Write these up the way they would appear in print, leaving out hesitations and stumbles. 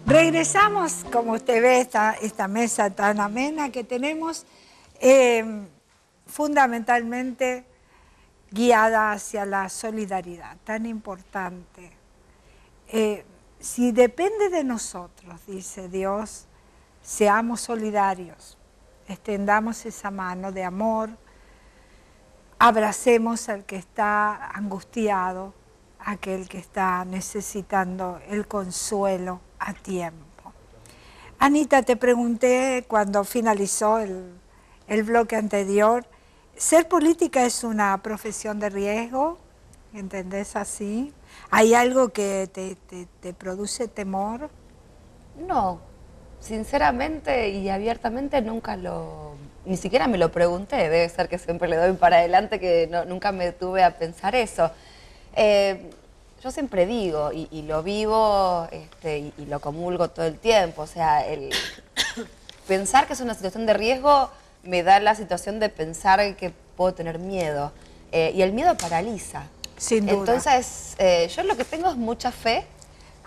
Regresamos, como usted ve, esta mesa tan amena que tenemos, fundamentalmente guiada hacia la solidaridad, tan importante. Si depende de nosotros, dice Dios, seamos solidarios, extendamos esa mano de amor, abracemos al que está angustiado, aquel que está necesitando el consuelo a tiempo. Anita, te pregunté cuando finalizó el bloque anterior, ¿ser política es una profesión de riesgo? ¿Entendés así? ¿Hay algo que te produce temor? No, sinceramente y abiertamente ni siquiera me lo pregunté, debe ser que siempre le doy para adelante, que nunca me detuve a pensar eso. Yo siempre digo, y lo vivo y lo comulgo todo el tiempo, o sea, pensar que es una situación de riesgo me da la situación de pensar que puedo tener miedo, y el miedo paraliza. Sin duda. Entonces, yo lo que tengo es mucha fe.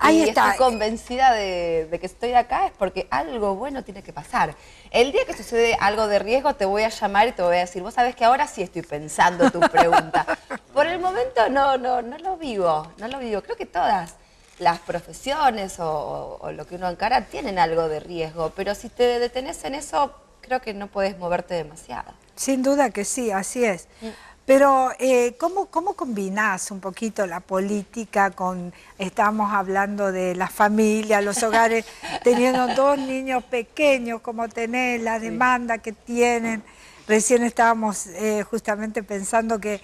Ahí y está. Estoy convencida de que estoy acá es porque algo bueno tiene que pasar. El día que sucede algo de riesgo te voy a llamar y te voy a decir, vos sabés que ahora sí estoy pensando tu pregunta. Por el momento no lo vivo, no lo vivo. Creo que todas las profesiones o lo que uno encara tienen algo de riesgo, pero si te detenés en eso, creo que no podés moverte demasiado. Sin duda que sí, así es. Pero, ¿cómo combinás un poquito la política con, estamos hablando de la familia, los hogares, teniendo dos niños pequeños, como tenés, la demanda que tienen? Recién estábamos justamente pensando que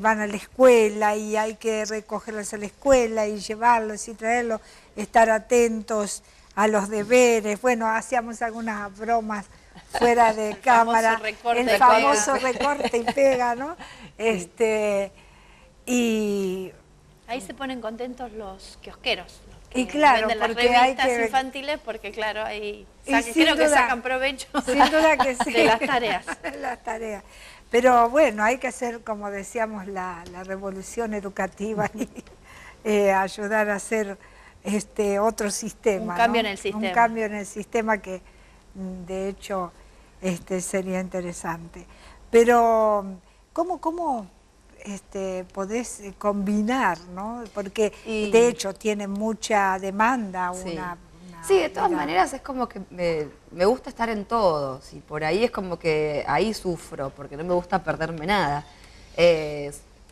van a la escuela y hay que recogerlos a la escuela y llevarlos y traerlos, estar atentos a los deberes. Bueno, hacíamos algunas bromas fuera de cámara, el famoso recorte y pega, ¿no? Y ahí se ponen contentos los kiosqueros, los que y claro, venden las porque revistas hay que infantiles, porque claro, ahí creo que sacan provecho sin duda que sí, de las tareas. las tareas. Pero bueno, hay que hacer, como decíamos, la revolución educativa y ayudar a hacer otro sistema. Un cambio, ¿no? En el sistema. Un cambio en el sistema que, de hecho, sería interesante. Pero, ¿cómo podés combinar, ¿no? Porque, de hecho, tiene mucha demanda Sí, de todas maneras es como que me gusta estar en todo, y por ahí es como que ahí sufro, porque no me gusta perderme nada.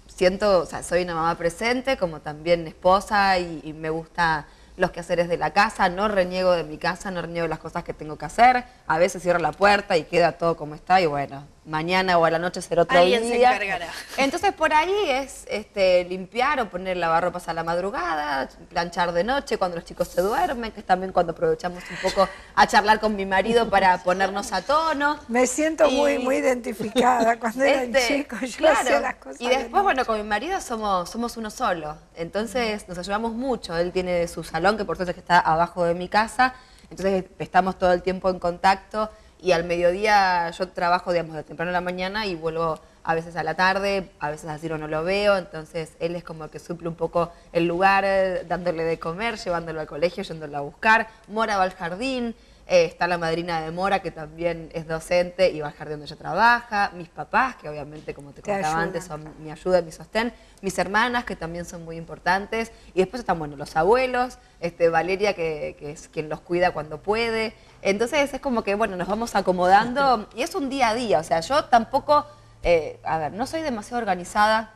Siento, o sea, soy una mamá presente, como también esposa, y me gusta los quehaceres de la casa, no reniego de mi casa, no reniego de las cosas que tengo que hacer, a veces cierro la puerta y queda todo como está, y bueno, mañana o a la noche será otro día. Alguien se encargará. Entonces por ahí es limpiar o poner lavarropas a la madrugada, planchar de noche cuando los chicos se duermen, que es también cuando aprovechamos un poco a charlar con mi marido para ponernos a tono. Me siento muy identificada cuando eran chicos, yo hacía las cosas. Y después, bueno, con mi marido somos uno solo, entonces nos ayudamos mucho. Él tiene su salón, que por suerte está abajo de mi casa, entonces estamos todo el tiempo en contacto. Y al mediodía yo trabajo, digamos, de temprano en la mañana y vuelvo a veces a la tarde, a veces a Ciro no lo veo, entonces él es como el que suple un poco el lugar, dándole de comer, llevándolo al colegio, yéndolo a buscar. Mora va al jardín, está la madrina de Mora, que también es docente y va al jardín donde ella trabaja. Mis papás, que obviamente, como te contaba antes, son mi ayuda, mi sostén. Mis hermanas, que también son muy importantes. Y después están, bueno, los abuelos, Valeria, que es quien los cuida cuando puede. Entonces es como que, bueno, nos vamos acomodando y es un día a día. O sea, yo tampoco, a ver, no soy demasiado organizada,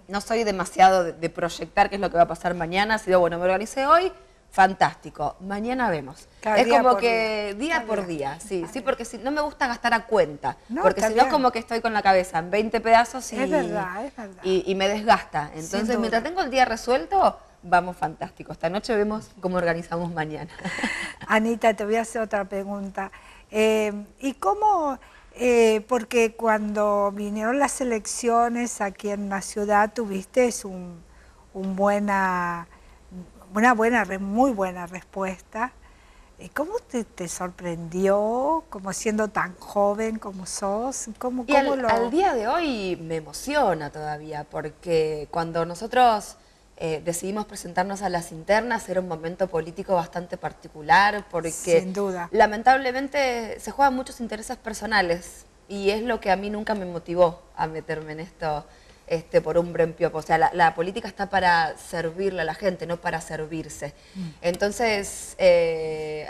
no soy demasiado de proyectar qué es lo que va a pasar mañana. Si digo, bueno, me organicé hoy, fantástico, mañana vemos. Es como que día por día, sí, porque no me gusta gastar a cuenta, porque si no es como que estoy con la cabeza en 20 pedazos y, es verdad. Y me desgasta. Entonces, mientras tengo el día resuelto, vamos fantástico. Esta noche vemos cómo organizamos mañana. Anita, te voy a hacer otra pregunta. ¿Y cómo, porque cuando vinieron las elecciones aquí en la ciudad tuviste muy buena respuesta? ¿Cómo te sorprendió, como siendo tan joven como sos? Al día de hoy me emociona todavía, porque cuando nosotros decidimos presentarnos a las internas. Era un momento político bastante particular porque sin duda, lamentablemente se juegan muchos intereses personales y es lo que a mí nunca me motivó a meterme en esto por un brempiopo. O sea, la política está para servirle a la gente, no para servirse. Entonces,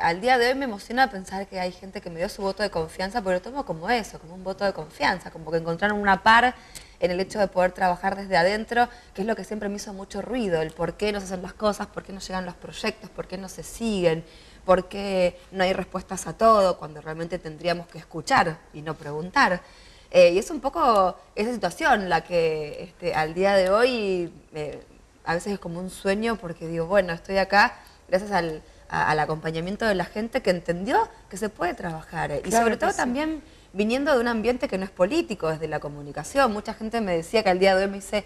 al día de hoy me emociona pensar que hay gente que me dio su voto de confianza, pero lo tomo como eso, como un voto de confianza, como que encontraron una par en el hecho de poder trabajar desde adentro, que es lo que siempre me hizo mucho ruido, el por qué no se hacen las cosas, por qué no llegan los proyectos, por qué no se siguen, por qué no hay respuestas a todo, cuando realmente tendríamos que escuchar y no preguntar. Y es un poco esa situación la que al día de hoy a veces es como un sueño, porque digo, bueno, estoy acá gracias al acompañamiento de la gente que entendió que se puede trabajar. Y claro, sobre todo sí, también viniendo de un ambiente que no es político, desde la comunicación. Mucha gente me decía que al día de hoy me dice,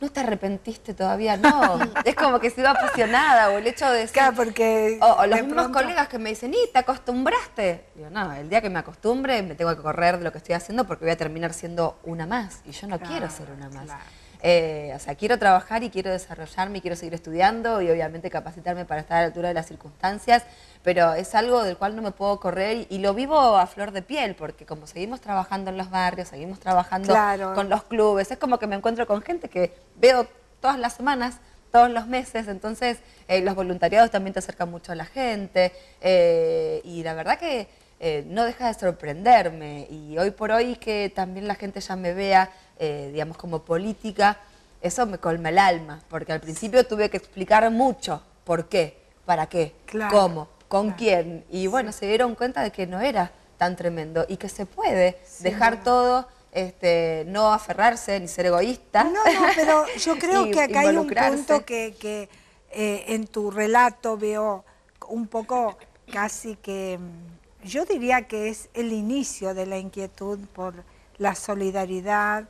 ¿no te arrepentiste todavía? No, es como que sigo apasionada, o el hecho de decir, claro, porque o los de mismos pronto, colegas que me dicen, ¿y te acostumbraste? Digo, no, el día que me acostumbre me tengo que correr de lo que estoy haciendo porque voy a terminar siendo una más, y yo no claro, quiero ser una más. claro. O sea, quiero trabajar y quiero desarrollarme y quiero seguir estudiando y obviamente capacitarme para estar a la altura de las circunstancias, pero es algo del cual no me puedo correr y lo vivo a flor de piel, porque como seguimos trabajando en los barrios, seguimos trabajando Claro. con los clubes, es como que me encuentro con gente que veo todas las semanas, todos los meses, entonces los voluntariados también te acercan mucho a la gente y la verdad que no deja de sorprenderme, y hoy por hoy que también la gente ya me vea, digamos, como política, eso me colma el alma, porque al principio tuve que explicar mucho por qué, para qué, Claro, cómo, con claro. quién, y bueno, se dieron cuenta de que no era tan tremendo y que se puede Sin dejar duda. todo, no aferrarse ni ser egoísta. No, pero yo creo y que acá hay un involucrarse. punto que en tu relato veo un poco casi que, yo diría que es el inicio de la inquietud por la solidaridad,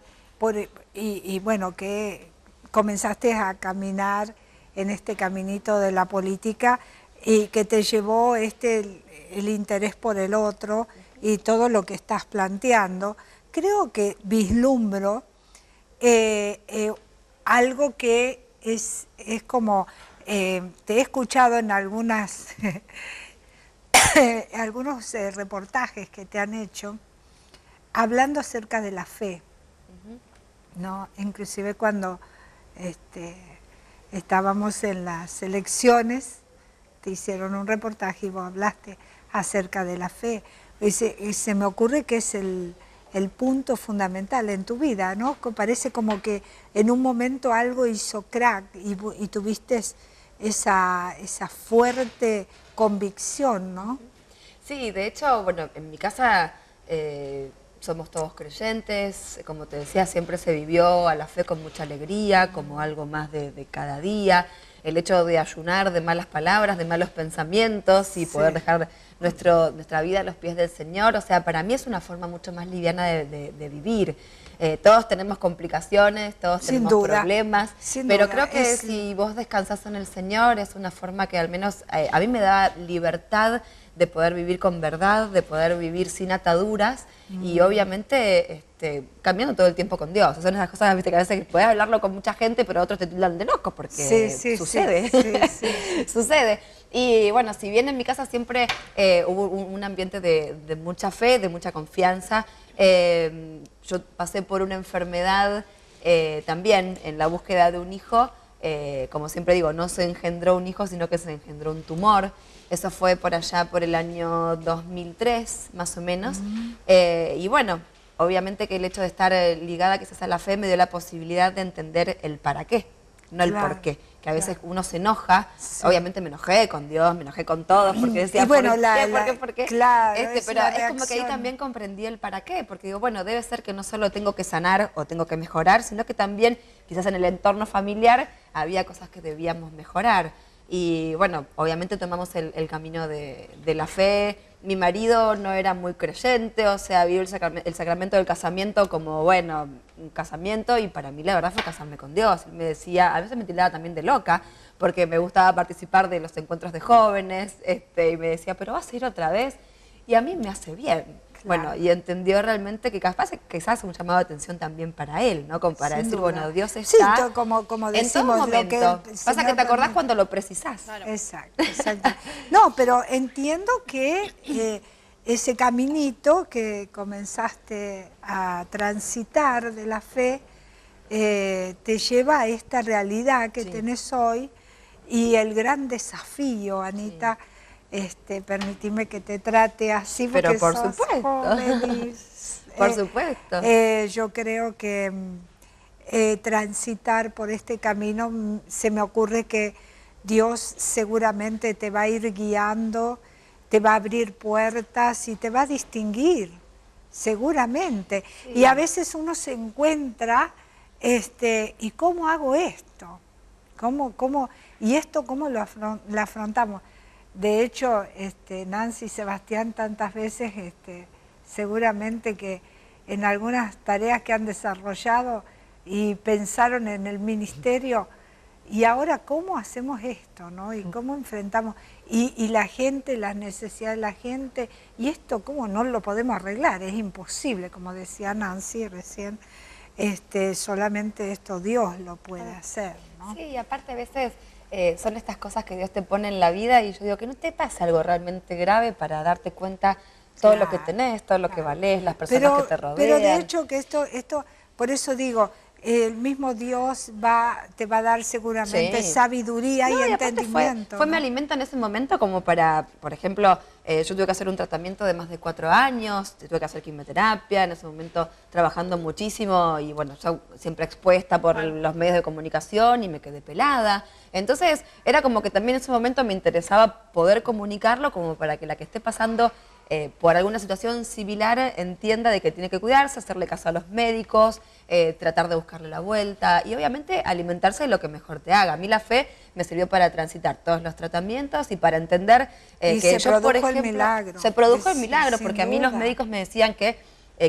y bueno, que comenzaste a caminar en este caminito de la política y que te llevó el interés por el otro y todo lo que estás planteando. Creo que vislumbro algo que es como, te he escuchado en algunos reportajes que te han hecho, hablando acerca de la fe, ¿no? Inclusive cuando estábamos en las elecciones, te hicieron un reportaje y vos hablaste acerca de la fe. Y se me ocurre que es el punto fundamental en tu vida, ¿no? Que parece como que en un momento algo hizo crack y tuviste esa fuerte convicción, ¿no? Sí, de hecho, bueno, en mi casa somos todos creyentes, como te decía, siempre se vivió a la fe con mucha alegría, como algo más de cada día. El hecho de ayunar de malas palabras, de malos pensamientos y poder dejar nuestra vida a los pies del Señor, o sea, para mí es una forma mucho más liviana de vivir. Todos tenemos complicaciones, todos tenemos problemas, pero creo que si vos descansás en el Señor es una forma que al menos a mí me da libertad de poder vivir con verdad, de poder vivir sin ataduras y obviamente cambiando todo el tiempo con Dios. Son esas cosas, viste, que a veces puedes hablarlo con mucha gente, pero otros te tildan de loco porque sucede. Sucede. Y bueno, si bien en mi casa siempre hubo un ambiente de mucha fe, de mucha confianza, yo pasé por una enfermedad también en la búsqueda de un hijo. Como siempre digo, no se engendró un hijo, sino que se engendró un tumor. Eso fue por allá por el año 2003, más o menos. Y bueno, obviamente que el hecho de estar ligada quizás a la fe me dio la posibilidad de entender el para qué, no el por qué. Que a veces uno se enoja, obviamente me enojé con Dios, me enojé con todos, porque decía, bueno, ¿por qué? Claro, pero es como que ahí también comprendí el para qué, porque digo, bueno, debe ser que no solo tengo que sanar o tengo que mejorar, sino que también quizás en el entorno familiar había cosas que debíamos mejorar. Y bueno, obviamente tomamos el camino de la fe. Mi marido no era muy creyente, o sea, vio el sacramento del casamiento como, bueno, un casamiento, y para mí la verdad fue casarme con Dios. Él me decía, a veces me tildaba también de loca, porque me gustaba participar de los encuentros de jóvenes, y me decía, pero vas a ir otra vez, y a mí me hace bien. Bueno, y entendió realmente que quizás un llamado de atención también para él, ¿no? Como para Sin decir, duda. bueno, Dios Sí, está como en todo decimos, lo momento. que el Pasa Señor que te acordás permite. cuando lo precisás. Claro. Exacto, exacto. No, pero entiendo que ese caminito que comenzaste a transitar de la fe te lleva a esta realidad que Sí. tenés hoy y el gran desafío, Anita, permitime que te trate así Pero porque por sos supuesto. joven y Por supuesto. yo creo que transitar por este camino, se me ocurre que Dios seguramente te va a ir guiando, te va a abrir puertas y te va a distinguir, seguramente. Sí. Y a veces uno se encuentra, ¿y cómo hago esto? ¿Y esto cómo lo afrontamos? De hecho, Nancy y Sebastián tantas veces, seguramente que en algunas tareas que han desarrollado y pensaron en el ministerio, y ahora cómo hacemos esto, ¿no? Y cómo enfrentamos, y la gente, las necesidades de la gente, y esto cómo no lo podemos arreglar, es imposible, como decía Nancy recién, solamente esto Dios lo puede hacer, ¿no? Sí, y aparte a veces son estas cosas que Dios te pone en la vida y yo digo que no te pasa algo realmente grave para darte cuenta todo lo que tenés, todo lo que valés, las personas que te rodean. Pero de hecho que esto, por eso digo, el mismo Dios te va a dar seguramente Sí. sabiduría y aparte entendimiento. fue ¿no? mi alimento en ese momento como para, por ejemplo, yo tuve que hacer un tratamiento de más de 4 años, tuve que hacer quimioterapia, en ese momento trabajando muchísimo y bueno, yo siempre expuesta por los medios de comunicación y me quedé pelada. Entonces era como que también en ese momento me interesaba poder comunicarlo como para que la que esté pasando por alguna situación similar entienda de que tiene que cuidarse, hacerle caso a los médicos, tratar de buscarle la vuelta y obviamente alimentarse de lo que mejor te haga. A mí la fe me sirvió para transitar todos los tratamientos y para entender y que se yo, por produjo el ejemplo, milagro. se produjo el Sin milagro, porque a mí los duda. médicos me decían que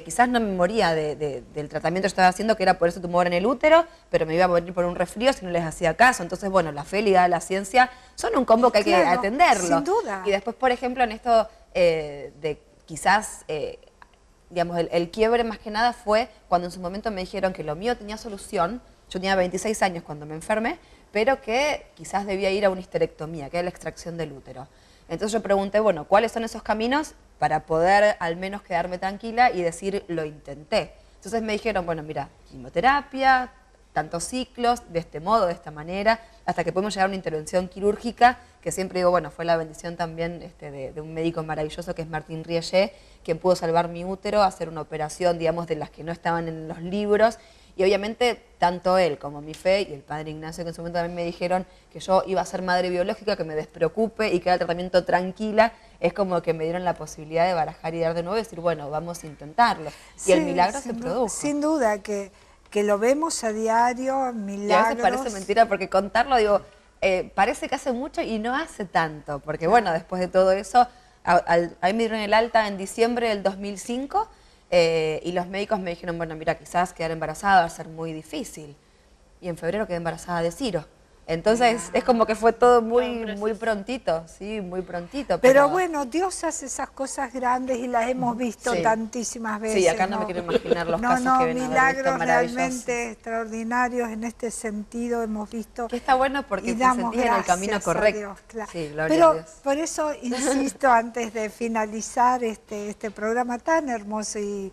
quizás no me moría del tratamiento que estaba haciendo, que era por ese tumor en el útero, pero me iba a morir por un resfrío si no les hacía caso. Entonces, bueno, la fe ligada a la ciencia son un combo que hay que Claro, atenderlo. sin duda. Y después, por ejemplo, en esto de quizás, digamos, el quiebre más que nada fue cuando en su momento me dijeron que lo mío tenía solución. Yo tenía 26 años cuando me enfermé, pero que quizás debía ir a una histerectomía, que era la extracción del útero. Entonces yo pregunté, bueno, ¿cuáles son esos caminos para poder al menos quedarme tranquila y decir, lo intenté? Entonces me dijeron, bueno, mira, quimioterapia, tantos ciclos, de este modo, de esta manera, hasta que podemos llegar a una intervención quirúrgica, que siempre digo, bueno, fue la bendición también de un médico maravilloso que es Martín Riellet, quien pudo salvar mi útero, hacer una operación, digamos, de las que no estaban en los libros. Y obviamente, tanto él como mi fe y el padre Ignacio, que en su momento también me dijeron que yo iba a ser madre biológica, que me despreocupe y que haga el tratamiento tranquila, es como que me dieron la posibilidad de barajar y dar de nuevo y decir, bueno, vamos a intentarlo. Sí, Y el milagro se produjo. Sin duda, que lo vemos a diario, milagros. Y a veces parece mentira porque contarlo, digo, parece que hace mucho y no hace tanto. Porque bueno, después de todo eso, a mí me dieron el alta en diciembre del 2005 y los médicos me dijeron, bueno, mira, quizás quedar embarazada va a ser muy difícil. Y en febrero quedé embarazada de Ciro. Entonces es como que fue todo muy prontito, sí, muy prontito. Pero bueno, Dios hace esas cosas grandes y las hemos visto tantísimas veces. Sí, acá no me quiero imaginar los casos que ven milagros realmente extraordinarios en este sentido hemos visto. Que está bueno porque te sentís en el camino correcto. Dios, claro. Sí, gloria Pero a Dios. por eso insisto antes de finalizar este programa tan hermoso y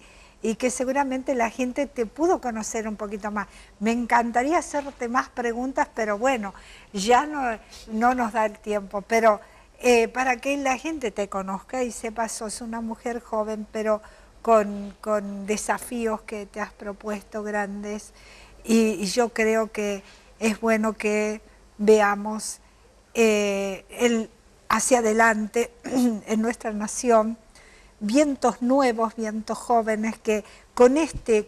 que seguramente la gente te pudo conocer un poquito más. Me encantaría hacerte más preguntas, pero bueno, ya no nos da el tiempo. Pero para que la gente te conozca y sepa, sos una mujer joven, pero con desafíos que te has propuesto grandes. Y yo creo que es bueno que veamos hacia adelante en nuestra nación, vientos nuevos, vientos jóvenes, que con este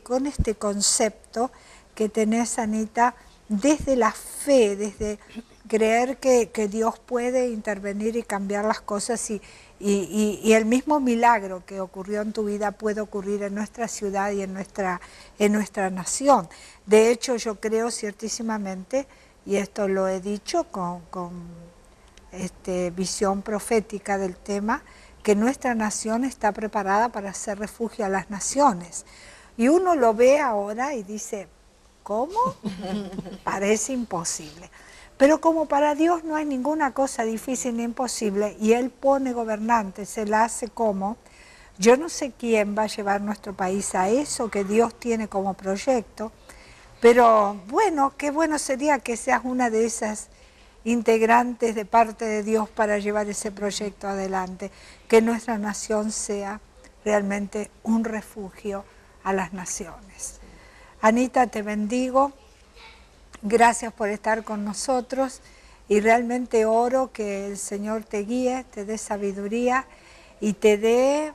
concepto que tenés, Anita, desde la fe, desde creer que Dios puede intervenir y cambiar las cosas y el mismo milagro que ocurrió en tu vida puede ocurrir en nuestra ciudad y en nuestra nación. De hecho, yo creo ciertísimamente, y esto lo he dicho con visión profética del tema, que nuestra nación está preparada para ser refugio a las naciones. Y uno lo ve ahora y dice, ¿cómo? Parece imposible. Pero como para Dios no hay ninguna cosa difícil ni imposible, y Él pone gobernantes, Él hace como, yo no sé quién va a llevar nuestro país a eso que Dios tiene como proyecto, pero bueno, qué bueno sería que seas una de esas integrantes de parte de Dios para llevar ese proyecto adelante, que nuestra nación sea realmente un refugio a las naciones. Anita, te bendigo. Gracias por estar con nosotros y realmente oro que el Señor te guíe, te dé sabiduría y te dé,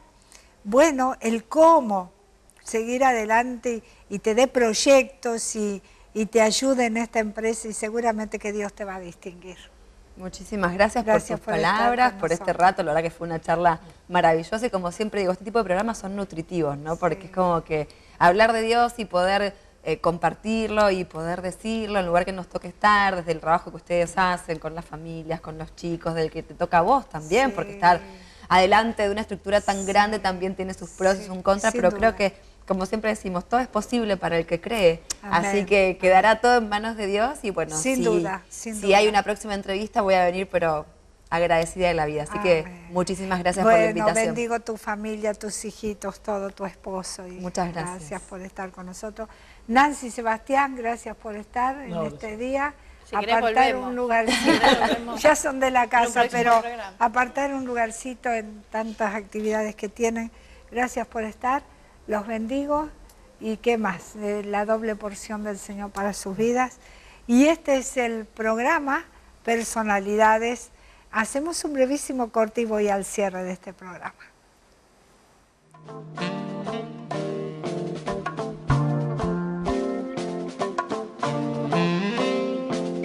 bueno, el cómo seguir adelante y te dé proyectos y te ayude en esta empresa y seguramente que Dios te va a distinguir. Muchísimas gracias por tus palabras, por este rato. La verdad que fue una charla maravillosa y como siempre digo, este tipo de programas son nutritivos, ¿no? Porque es como que hablar de Dios y poder compartirlo y poder decirlo en el lugar que nos toque estar, desde el trabajo que ustedes hacen con las familias, con los chicos, del que te toca a vos también, porque estar adelante de una estructura tan grande también tiene sus pros y sus contras, pero creo que, como siempre decimos, todo es posible para el que cree. Amén. Así que quedará todo en manos de Dios y bueno, sin duda. Hay una próxima entrevista voy a venir, pero agradecida de la vida. Así que muchísimas gracias por la invitación. Bueno, bendigo tu familia, tus hijitos, todo, tu esposo. Y muchas gracias. Gracias por estar con nosotros. Nancy, Sebastián, gracias por estar en este día. Si apartar un lugarcito, ya son de la casa, pero apartar un lugarcito en tantas actividades que tienen. Gracias por estar, los bendigo y qué más, la doble porción del Señor para sus vidas. Y este es el programa Personalidades. Hacemos un brevísimo corte y voy al cierre de este programa.